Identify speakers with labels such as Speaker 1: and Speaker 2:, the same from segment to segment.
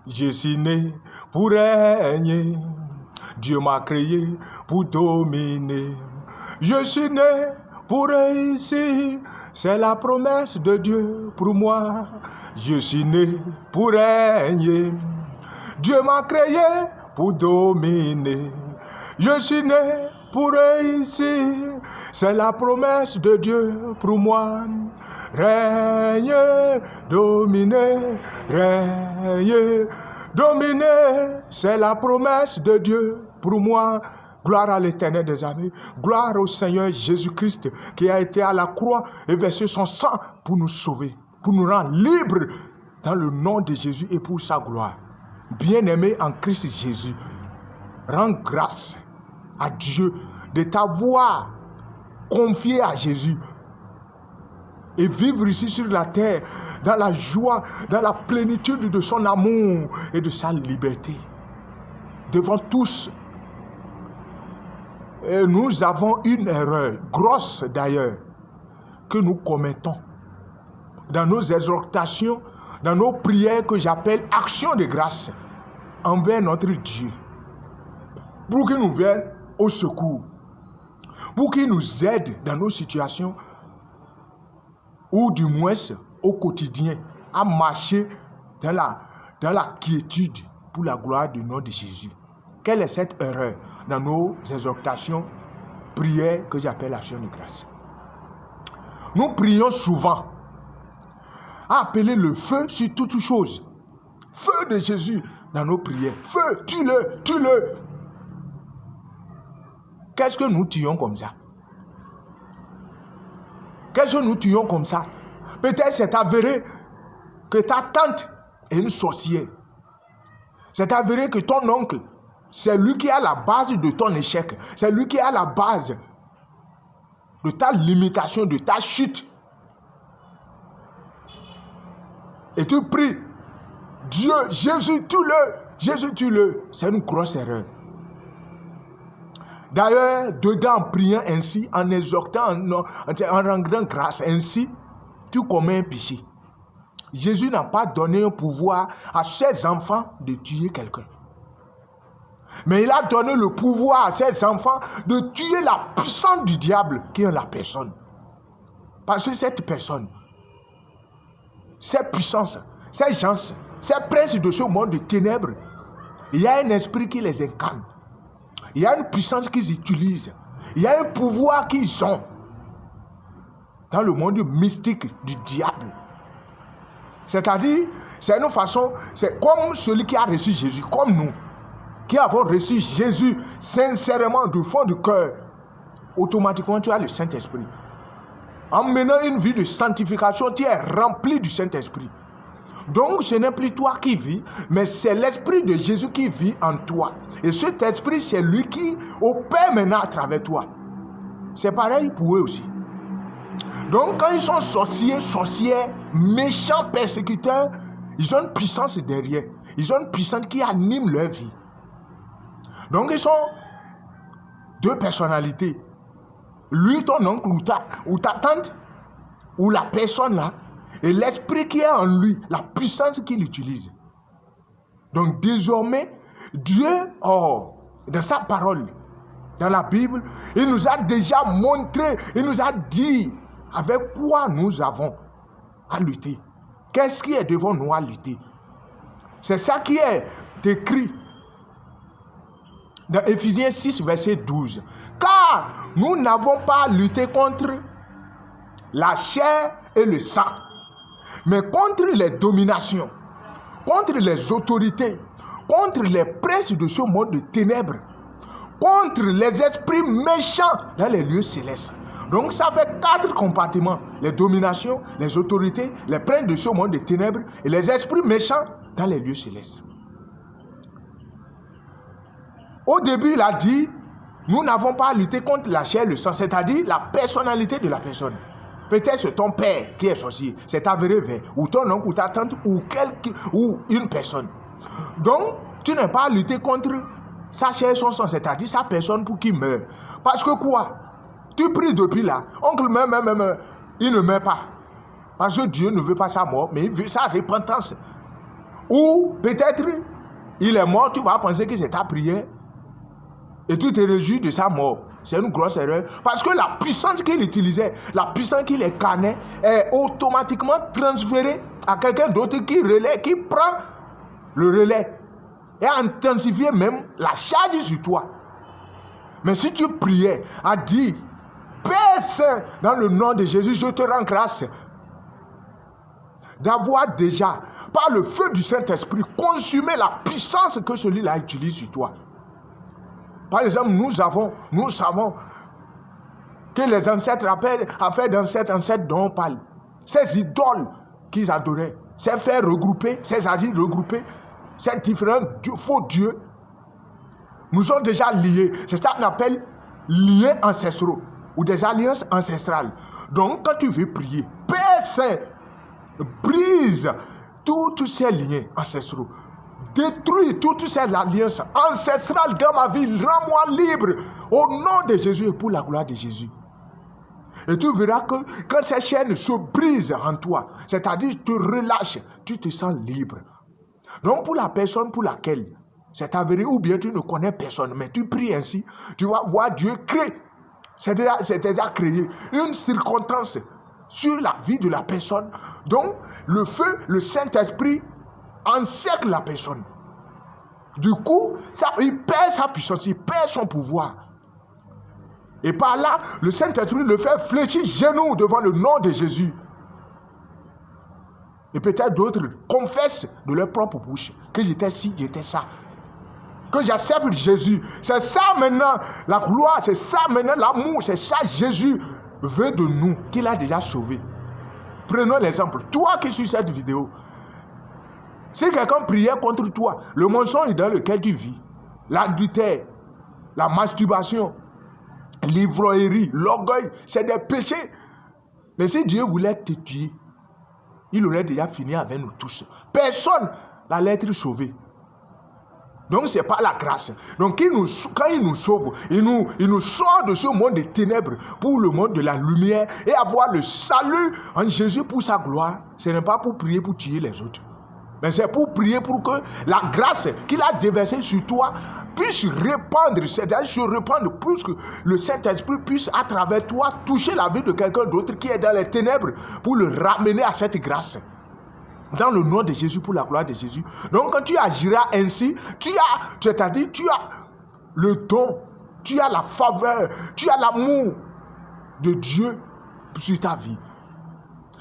Speaker 1: Je suis né pour régner. Dieu m'a créé pour dominer. Je suis né pour réussir. C'est la promesse de Dieu pour moi. Je suis né pour régner. Dieu m'a créé pour dominer. Je suis né pour réussir. C'est la promesse de Dieu pour moi. Régner, dominer, régner, dominer. C'est la promesse de Dieu pour moi. Gloire à l'Éternel des armées. Gloire au Seigneur Jésus-Christ qui a été à la croix et versé son sang pour nous sauver, pour nous rendre libres dans le nom de Jésus et pour sa gloire. Bien-aimé en Christ Jésus, rends grâce à Dieu de t'avoir confié à Jésus et vivre ici sur la terre dans la joie, dans la plénitude de son amour et de sa liberté. Devant tous, nous avons une erreur, grosse d'ailleurs, que nous commettons dans nos exhortations, dans nos prières que j'appelle actions de grâce envers notre Dieu, pour qu'il nous vienne au secours, pour qu'il nous aide dans nos situations, ou du moins au quotidien, à marcher dans la quiétude pour la gloire du nom de Jésus. Quelle est cette erreur dans nos exhortations, prières que j'appelle action de grâce? Nous prions souvent à appeler le feu sur toutes choses. Feu de Jésus dans nos prières. Feu, tue-le, tue-le. Qu'est-ce que nous tuons comme ça? Qu'est-ce que nous tuons comme ça? Peut-être c'est avéré que ta tante est une sorcière. C'est avéré que ton oncle, c'est lui qui est à la base de ton échec. C'est lui qui est à la base de ta limitation, de ta chute. Et tu pries, Dieu, Jésus, tue-le, Jésus, tue-le. C'est une grosse erreur. D'ailleurs, dedans, en priant ainsi, en exhortant, en rendant grâce ainsi, tu commets un péché. Jésus n'a pas donné un pouvoir à ses enfants de tuer quelqu'un. Mais il a donné le pouvoir à ses enfants de tuer la puissance du diable qui est la personne. Parce que cette personne, ces puissances, ces gens, ces princes de ce monde de ténèbres, il y a un esprit qui les incarne. Il y a une puissance qu'ils utilisent. Il y a un pouvoir qu'ils ont dans le monde mystique du diable. C'est-à-dire, c'est une façon, c'est comme celui qui a reçu Jésus, comme nous, qui avons reçu Jésus sincèrement du fond du cœur. Automatiquement, tu as le Saint-Esprit. En menant une vie de sanctification, tu es rempli du Saint-Esprit. Donc, ce n'est plus toi qui vis, mais c'est l'Esprit de Jésus qui vit en toi. Et cet Esprit, c'est lui qui opère maintenant à travers toi. C'est pareil pour eux aussi. Donc, quand ils sont sorciers, sorcières, méchants, persécuteurs, ils ont une puissance derrière. Ils ont une puissance qui anime leur vie. Donc, ils sont deux personnalités. Lui, ton oncle ou ta tante, ou la personne là, et l'esprit qui est en lui, la puissance qu'il utilise. Donc désormais, Dieu, dans sa parole, dans la Bible, il nous a déjà montré, il nous a dit avec quoi nous avons à lutter. Qu'est-ce qui est devant nous à lutter? C'est ça qui est écrit dans Éphésiens 6, verset 12. Car nous n'avons pas à lutter contre la chair et le sang, mais contre les dominations, contre les autorités, contre les princes de ce monde de ténèbres, contre les esprits méchants dans les lieux célestes. Donc ça fait 4 compartiments: les dominations, les autorités, les princes de ce monde de ténèbres et les esprits méchants dans les lieux célestes. Au début, il a dit, nous n'avons pas à lutter contre la chair et le sang, c'est-à-dire la personnalité de la personne. Peut-être c'est ton père qui est sorcier, c'est avéré vrai, ou ton oncle, ou ta tante, ou une personne. Donc, tu n'as pas à lutter contre sa chair et son sang, c'est-à-dire sa personne pour qu'il meure. Parce que quoi? Tu pries depuis là, oncle meurt, il ne meurt pas. Parce que Dieu ne veut pas sa mort, mais il veut sa repentance. Ou peut-être, il est mort, tu vas penser que c'est ta prière. Et tu te réjouis de sa mort. C'est une grosse erreur. Parce que la puissance qu'il utilisait, la puissance qu'il incarnait, est automatiquement transférée à quelqu'un d'autre qui relaie, qui prend le relais. Et intensifier même la charge sur toi. Mais si tu priais à dire, Père Saint, dans le nom de Jésus, je te rends grâce d'avoir déjà, par le feu du Saint-Esprit, consumé la puissance que celui-là utilise sur toi. Par exemple, nous savons que les ancêtres affaires d'ancêtres dont on parle, ces idoles qu'ils adoraient, ces faits regroupés, ces agirs regroupés, ces différents faux dieux, nous sommes déjà liés. C'est ça qu'on appelle liens ancestraux ou des alliances ancestrales. Donc, quand tu veux prier, Père Saint, brise tous ces liens ancestraux. Détruis toutes ces alliances ancestrales dans ma vie. Rends-moi libre au nom de Jésus et pour la gloire de Jésus. Et tu verras que quand ces chaînes se brisent en toi, c'est-à-dire te relâches, tu te sens libre. Donc pour la personne pour laquelle c'est avéré ou bien tu ne connais personne, mais tu pries ainsi, tu vas voir Dieu créer. C'est déjà créé une circonstance sur la vie de la personne. Donc le feu, le Saint-Esprit encercle la personne. Du coup, il perd sa puissance, il perd son pouvoir. Et par là, le Saint-Esprit le fait fléchir genoux devant le nom de Jésus. Et peut-être d'autres confessent de leur propre bouche que j'étais ci, j'étais ça. Que j'accepte Jésus. C'est ça maintenant la gloire, c'est ça maintenant l'amour, c'est ça Jésus veut de nous, qu'il a déjà sauvé. Prenons l'exemple. Toi qui suis cette vidéo, si quelqu'un priait contre toi, le mensonge dans lequel tu vis, l'adultère, la masturbation, l'ivrognerie, l'orgueil, c'est des péchés. Mais si Dieu voulait te tuer, il aurait déjà fini avec nous tous. Personne n'allait être sauvé. Donc c'est pas la grâce. Donc quand il nous sauve, il nous sort de ce monde des ténèbres pour le monde de la lumière et avoir le salut en Jésus pour sa gloire. Ce n'est pas pour prier pour tuer les autres. Mais c'est pour prier pour que la grâce qu'il a déversée sur toi puisse répandre, c'est-à-dire se répandre plus que le Saint-Esprit puisse à travers toi toucher la vie de quelqu'un d'autre qui est dans les ténèbres pour le ramener à cette grâce. Dans le nom de Jésus, pour la gloire de Jésus. Donc quand tu agiras ainsi, tu as le don, tu as la faveur, tu as l'amour de Dieu sur ta vie.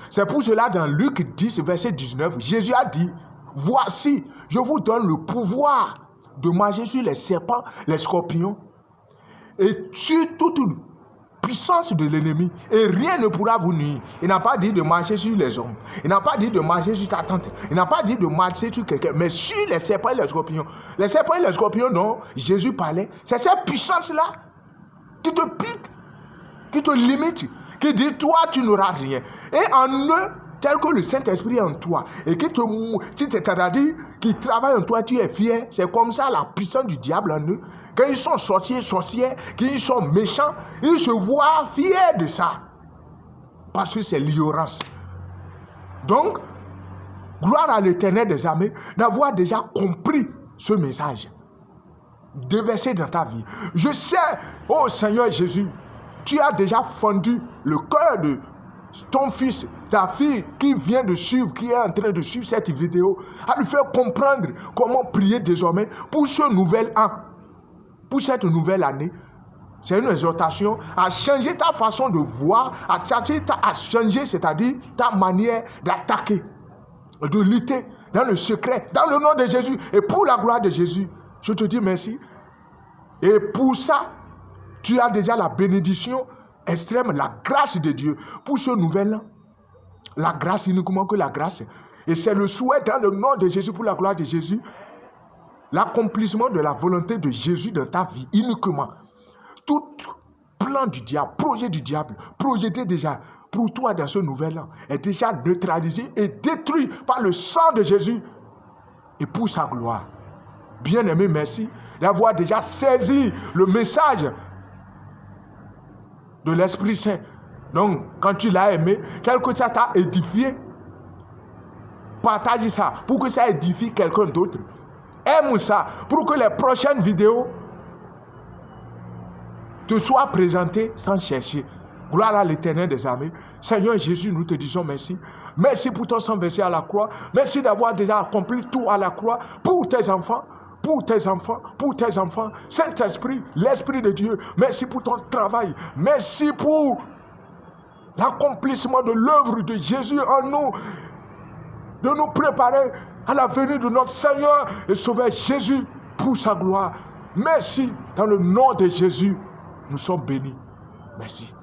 Speaker 1: C'est pour cela dans Luc 10, verset 19, Jésus a dit, voici, je vous donne le pouvoir de marcher sur les serpents, les scorpions, et sur toute puissance de l'ennemi, et rien ne pourra vous nuire. Il n'a pas dit de marcher sur les hommes, il n'a pas dit de marcher sur ta tante, il n'a pas dit de marcher sur quelqu'un, mais sur les serpents et les scorpions. Les serpents et les scorpions dont Jésus parlait, c'est cette puissance-là qui te pique, qui te limite, qui dit toi tu n'auras rien. Et en eux, tel que le Saint-Esprit est en toi, et qui travaille en toi, tu es fier. C'est comme ça la puissance du diable en eux. Quand ils sont sorcières, qu'ils sont méchants, ils se voient fiers de ça. Parce que c'est l'ignorance. Donc, gloire à l'Éternel des armées d'avoir déjà compris ce message. Déversé dans ta vie. Je sais, oh Seigneur Jésus, tu as déjà fondu le cœur de ton fils, ta fille qui vient de suivre, qui est en train de suivre cette vidéo, à lui faire comprendre comment prier désormais pour ce nouvel an, pour cette nouvelle année. C'est une exhortation à changer ta façon de voir, à changer, c'est-à-dire ta manière d'attaquer, de lutter dans le secret, dans le nom de Jésus et pour la gloire de Jésus. Je te dis merci. Et pour ça, tu as déjà la bénédiction extrême, la grâce de Dieu pour ce nouvel an. La grâce, uniquement que la grâce. Et c'est le souhait dans le nom de Jésus, pour la gloire de Jésus, l'accomplissement de la volonté de Jésus dans ta vie, uniquement. Tout plan du diable, projet du diable, projeté déjà pour toi dans ce nouvel an, est déjà neutralisé et détruit par le sang de Jésus et pour sa gloire. Bien-aimé, merci d'avoir déjà saisi le message de l'Esprit Saint. Donc, quand tu l'as aimé, quelque chose t'a édifié, Partage ça pour que ça édifie quelqu'un d'autre. Aime ça pour que les prochaines vidéos te soient présentées sans chercher. Gloire à l'Éternel des armées. Seigneur Jésus, nous te disons merci. Merci pour ton sang versé à la croix. Merci d'avoir déjà accompli tout à la croix pour tes enfants. Pour tes enfants, pour tes enfants. Saint-Esprit, l'Esprit de Dieu, merci pour ton travail. Merci pour l'accomplissement de l'œuvre de Jésus en nous. De nous préparer à la venue de notre Seigneur et Sauveur Jésus pour sa gloire. Merci. Dans le nom de Jésus, nous sommes bénis. Merci.